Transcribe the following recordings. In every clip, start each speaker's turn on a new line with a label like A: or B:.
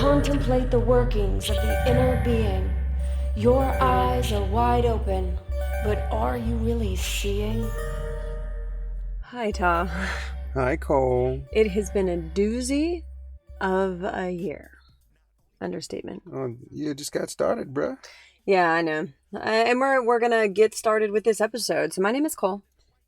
A: contemplate the workings of the inner being. Your eyes are wide open, but are you really seeing? Hi, Ta.
B: Hi, Cole.
A: It has been a doozy of a year. Understatement.
B: Oh, you just got started, bruh.
A: Yeah, I know. And we're gonna get started with this episode. So my name is Cole.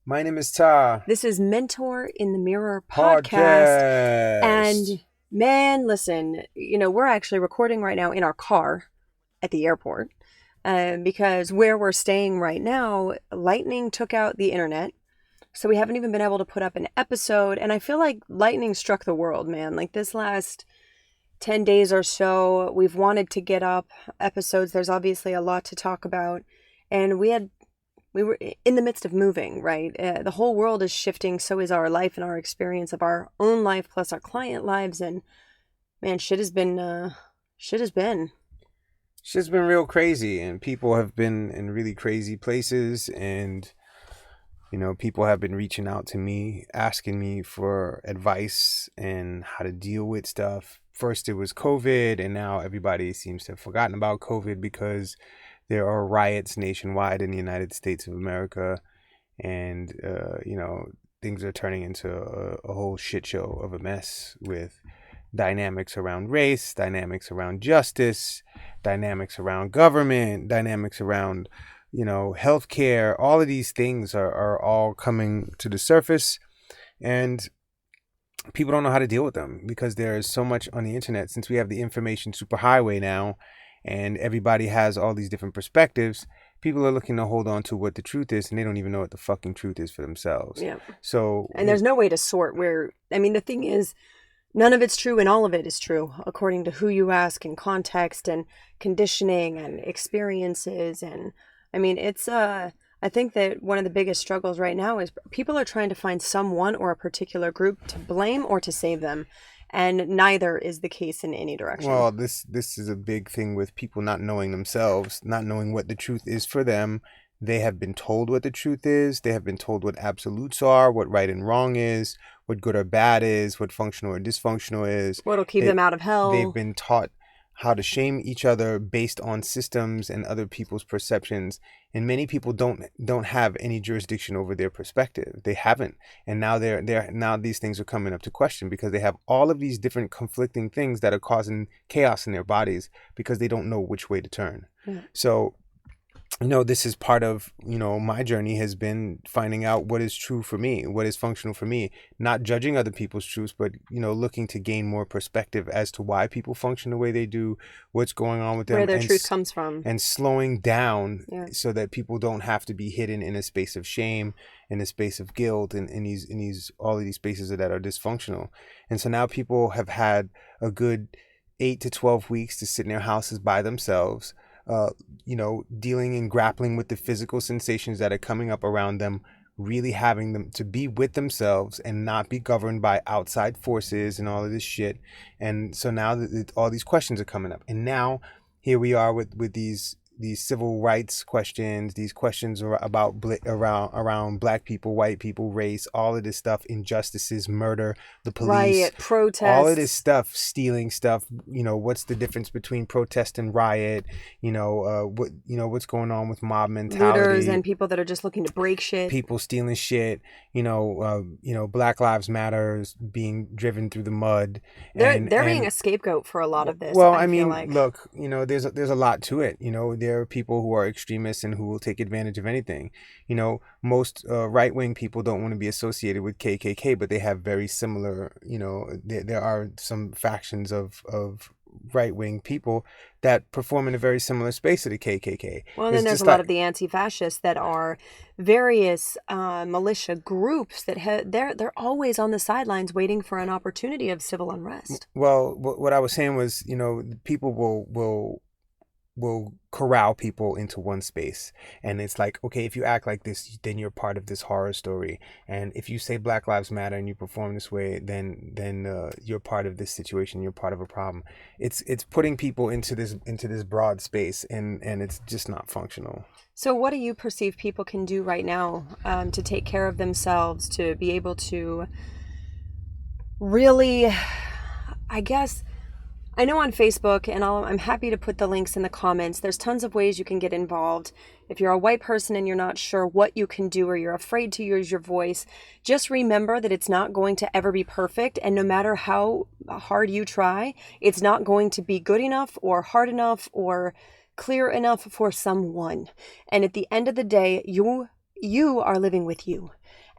B: My name is Ta.
A: This is Mentor in the Mirror
B: Podcast.
A: And man, listen, we're actually recording right now in our car at the airport because where we're staying right now, lightning took out the internet. So we haven't even been able to put up an episode. And I feel like lightning struck the world, man. Like this last 10 days or so, we've wanted to get up episodes. There's obviously a lot to talk about. And we were in the midst of moving, right? The whole world is shifting. So is our life and our experience of our own life plus our client lives. And man, shit has been
B: real crazy, and people have been in really crazy places, and people have been reaching out to me, asking me for advice and how to deal with stuff. First it was COVID, and now everybody seems to have forgotten about COVID because there are riots nationwide in the United States of America, and things are turning into a whole shit show of a mess with dynamics around race, dynamics around justice, dynamics around government, dynamics around healthcare. All of these things are all coming to the surface, and people don't know how to deal with them because there is so much on the internet. Since we have the information superhighway now, and everybody has all these different perspectives, people are looking to hold on to what the truth is, and they don't even know what the fucking truth is for themselves.
A: Yeah.
B: So,
A: and there's no way to sort the thing is, none of it's true and all of it is true according to who you ask, and context and conditioning and experiences. And it's I think that one of the biggest struggles right now is people are trying to find someone or a particular group to blame or to save them. And neither is the case in any direction.
B: Well, this is a big thing with people not knowing themselves, not knowing what the truth is for them. They have been told what the truth is. They have been told what absolutes are, what right and wrong is, what good or bad is, what functional or dysfunctional is.
A: What'll keep them out of hell.
B: They've been taught how to shame each other based on systems and other people's perceptions. And many people don't have any jurisdiction over their perspective. They haven't. And now now these things are coming up to question because they have all of these different conflicting things that are causing chaos in their bodies because they don't know which way to turn. Yeah. So this is part of, my journey has been finding out what is true for me, what is functional for me, not judging other people's truths, but, looking to gain more perspective as to why people function the way they do, what's going on with them.
A: Where their truth comes from.
B: And slowing down so that people don't have to be hidden in a space of shame, in a space of guilt, and in all of these spaces that are dysfunctional. And so now people have had a good 8 to 12 weeks to sit in their houses by themselves, dealing and grappling with the physical sensations that are coming up around them, really having them to be with themselves and not be governed by outside forces and all of this shit. And so now all these questions are coming up. And now here we are with these civil rights questions, these questions about around black people, white people, race, all of this stuff, injustices, murder, the police,
A: riot, protests,
B: all of this stuff, stealing stuff. What's the difference between protest and riot? What's going on with mob mentality?
A: Looters and people that are just looking to break shit.
B: People stealing shit. Black Lives Matters being driven through the mud.
A: They're being a scapegoat for a lot of this.
B: Well, look, there's a lot to it. There are people who are extremists and who will take advantage of anything. Most right-wing people don't want to be associated with KKK, but they have very similar, there are some factions of right-wing people that perform in a very similar space to the KKK.
A: Well, then there's a lot of the anti-fascists that are various militia groups that they're always on the sidelines waiting for an opportunity of civil unrest.
B: Well, what I was saying was, people will corral people into one space, and it's like, okay, if you act like this, then you're part of this horror story, and if you say Black Lives Matter and you perform this way, then you're part of this situation, you're part of a problem. It's putting people into this broad space, and it's just not functional.
A: So what do you perceive people can do right now to take care of themselves, to be able to really, I guess, I know on Facebook, and I'm happy to put the links in the comments. There's tons of ways you can get involved. If you're a white person and you're not sure what you can do or you're afraid to use your voice, just remember that it's not going to ever be perfect. And no matter how hard you try, it's not going to be good enough or hard enough or clear enough for someone. And at the end of the day, you are living with you.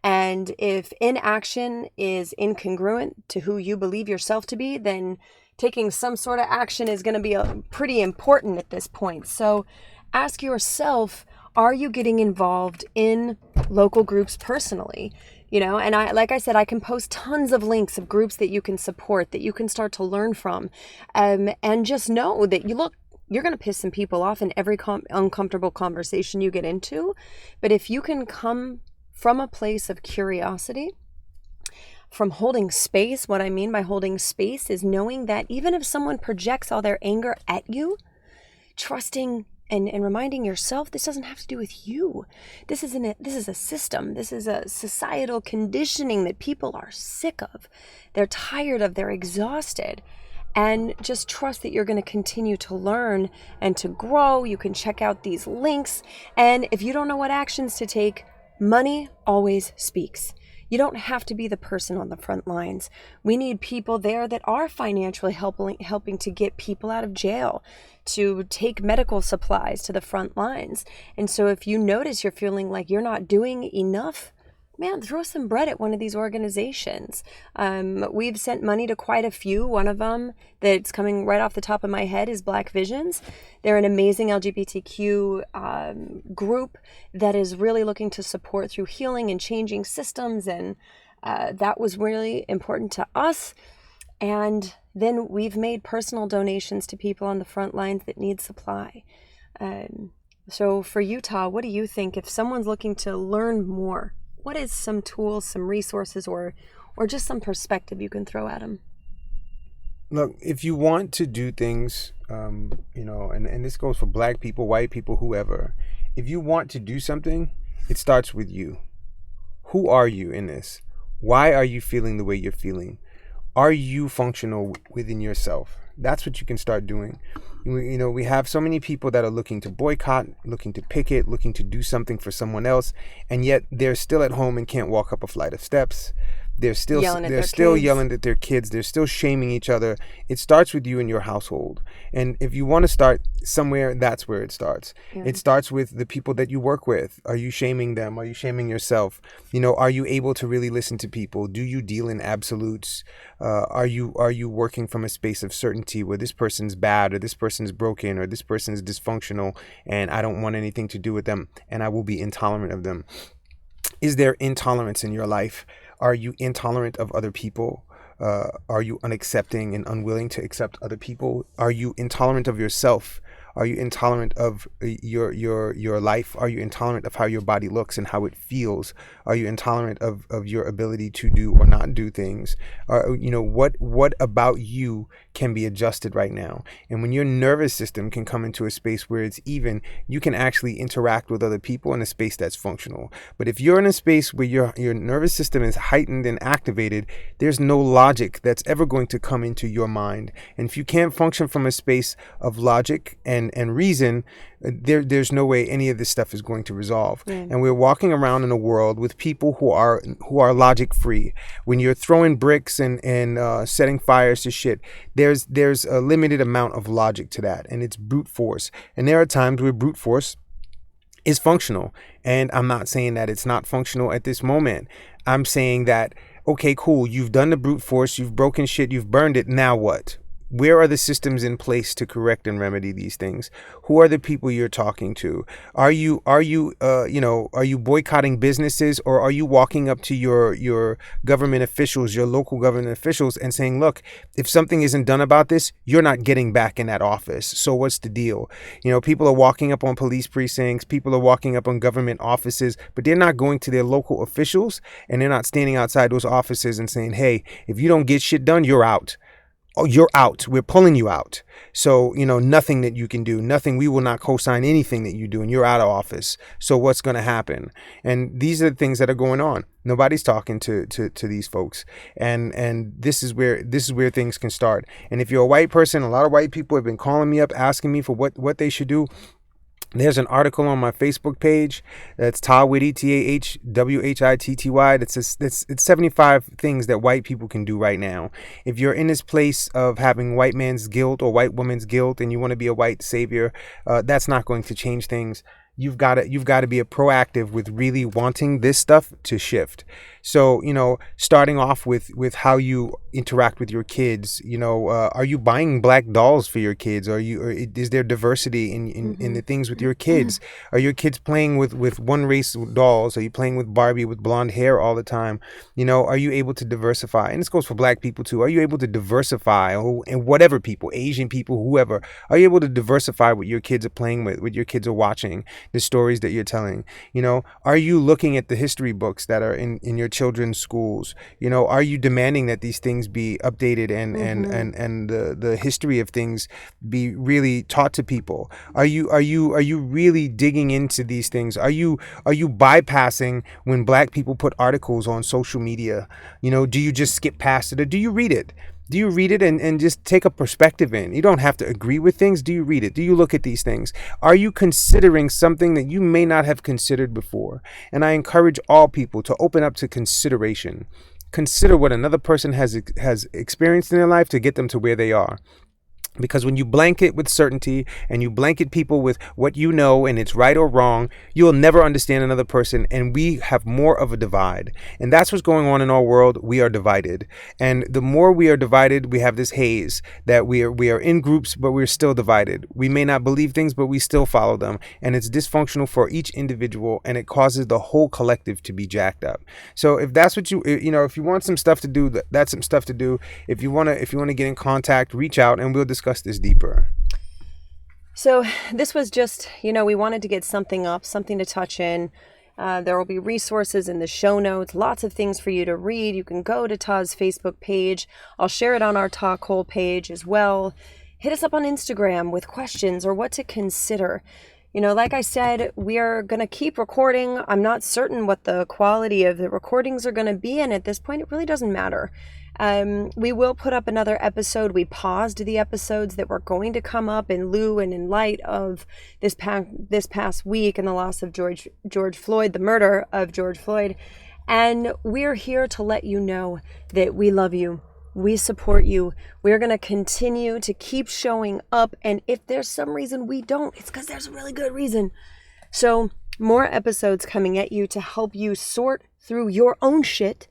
A: And if inaction is incongruent to who you believe yourself to be, then taking some sort of action is going to be pretty important at this point. So ask yourself, are you getting involved in local groups personally? And like I said, I can post tons of links of groups that you can support, that you can start to learn from. And just know that you're going to piss some people off in every uncomfortable conversation you get into. But if you can come from a place of curiosity, from holding space, what I mean by holding space is knowing that even if someone projects all their anger at you, trusting and reminding yourself this doesn't have to do with you. This is a system. This is a societal conditioning that people are sick of. They're tired of, they're exhausted. And just trust that you're going to continue to learn and to grow. You can check out these links. And if you don't know what actions to take, money always speaks. You don't have to be the person on the front lines. We need people there that are financially helping to get people out of jail, to take medical supplies to the front lines. And so if you notice you're feeling like you're not doing enough, man, throw some bread at one of these organizations. We've sent money to quite a few. One of them that's coming right off the top of my head is Black Visions. They're an amazing LGBTQ group that is really looking to support through healing and changing systems. And that was really important to us. And then we've made personal donations to people on the front lines that need supply. So for Utah, what do you think if someone's looking to learn more? What is some tools, some resources, or just some perspective you can throw at them?
B: Look, if you want to do things, and this goes for Black people, white people, whoever, if you want to do something, it starts with you. Who are you in this? Why are you feeling the way you're feeling? Are you functional within yourself? That's what you can start doing. We have so many people that are looking to boycott, looking to picket, looking to do something for someone else, and yet they're still at home and can't walk up a flight of steps. They're still yelling at their kids. They're still shaming each other. It starts with you and your household. And if you want to start somewhere, that's where it starts. Yeah. It starts with the people that you work with. Are you shaming them? Are you shaming yourself? Are you able to really listen to people? Do you deal in absolutes? Are you working from a space of certainty where this person's bad or this person's broken or this person's dysfunctional and I don't want anything to do with them and I will be intolerant of them? Is there intolerance in your life? Are you intolerant of other people? Are you unaccepting and unwilling to accept other people? Are you intolerant of yourself? Are you intolerant of your life? Are you intolerant of how your body looks and how it feels? Are you intolerant of your ability to do or not do things? What about you can be adjusted right now? And when your nervous system can come into a space where it's even, you can actually interact with other people in a space that's functional. But if you're in a space where your nervous system is heightened and activated, there's no logic that's ever going to come into your mind. And if you can't function from a space of logic and reason, there's no way any of this stuff is going to resolve. And we're walking around in a world with people who are logic free. When you're throwing bricks and setting fires to shit, there's a limited amount of logic to that, and it's brute force. And there are times where brute force is functional, and I'm not saying that it's not functional at this moment. I'm saying that, okay, cool, you've done the brute force, you've broken shit, you've burned it, now what? Where are the systems in place to correct and remedy these things? Who are the people you're talking to? Are you boycotting businesses, or are you walking up to your government officials, your local government officials, and saying, look, if something isn't done about this, you're not getting back in that office. So what's the deal? People are walking up on police precincts, people are walking up on government offices, but they're not going to their local officials, and they're not standing outside those offices and saying, hey, if you don't get shit done, you're out. oh, you're out. We're pulling you out. So, nothing that you can do, nothing. We will not co-sign anything that you do, and you're out of office. So what's going to happen? And these are the things that are going on. Nobody's talking to these folks. And this is where things can start. And if you're a white person, a lot of white people have been calling me up, asking me for what they should do. There's an article on my Facebook page that's Tahwhitty, TAHWHITTY. It's 75 things that white people can do right now. If you're in this place of having white man's guilt or white woman's guilt and you want to be a white savior, that's not going to change things. You've got to be a proactive with really wanting this stuff to shift. So, starting off with how you interact with your kids, are you buying black dolls for your kids? Or is there diversity in the things with your kids? Are your kids playing with one race dolls? Are you playing with Barbie with blonde hair all the time? Are you able to diversify? And this goes for black people too. Are you able to diversify? And whatever people, Asian people, whoever, are you able to diversify what your kids are playing with, what your kids are watching, the stories that you're telling? Are you looking at the history books that are in your children's schools? Are you demanding that these things be updated and the history of things be really taught to people? Are you really digging into these things? Are you bypassing when black people put articles on social media? Do you just skip past it, or do you read it? Do you read it and just take a perspective in? You don't have to agree with things. Do you read it? Do you look at these things? Are you considering something that you may not have considered before? And I encourage all people to open up to consideration. Consider what another person has experienced in their life to get them to where they are. Because when you blanket with certainty and you blanket people with what you know and it's right or wrong, you will never understand another person, and we have more of a divide. And that's what's going on in our world. We are divided. And the more we are divided, we have this haze that we are in groups, but we're still divided. We may not believe things, but we still follow them. And it's dysfunctional for each individual, and it causes the whole collective to be jacked up. So if that's what if you want some stuff to do, that's some stuff to do. If you want to get in contact, reach out and we'll discuss this deeper.
A: So this was just, we wanted to get something up, something to touch in. There will be resources in the show notes, lots of things for you to read. You can go to Tah's Facebook page. I'll share it on our Talk Hole page as well. Hit us up on Instagram with questions or what to consider. Like I said, we are going to keep recording. I'm not certain what the quality of the recordings are going to be, and at this point, it really doesn't matter. We will put up another episode. We paused the episodes that were going to come up in lieu and in light of this past week and the loss of George Floyd, the murder of George Floyd. And we're here to let you know that we love you. We support you. We're going to continue to keep showing up. And if there's some reason we don't, it's because there's a really good reason. So more episodes coming at you to help you sort through your own shit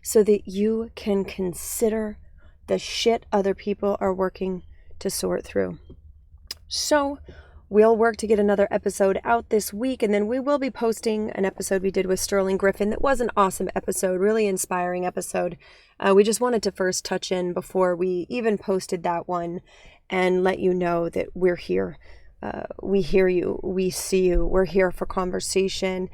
A: so that you can consider the shit other people are working to sort through. So we'll work to get another episode out this week, and then we will be posting an episode we did with Sterling Griffin that was an awesome episode, really inspiring episode. We just wanted to first touch in before we even posted that one and let you know that we're here. We hear you. We see you. We're here for conversation.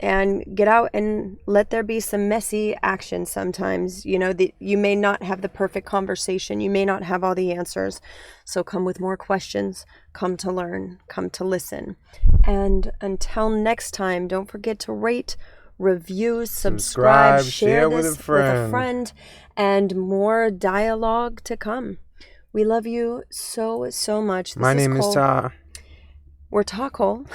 A: And get out and let there be some messy action sometimes. You may not have the perfect conversation. You may not have all the answers. So come with more questions. Come to learn. Come to listen. And until next time, don't forget to rate, review, subscribe, share this with a friend, and more dialogue to come. We love you so, so much.
B: My name is Tah.
A: We're Talk Hole.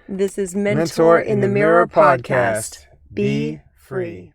A: This is Mentor in the Mirror podcast. Be free.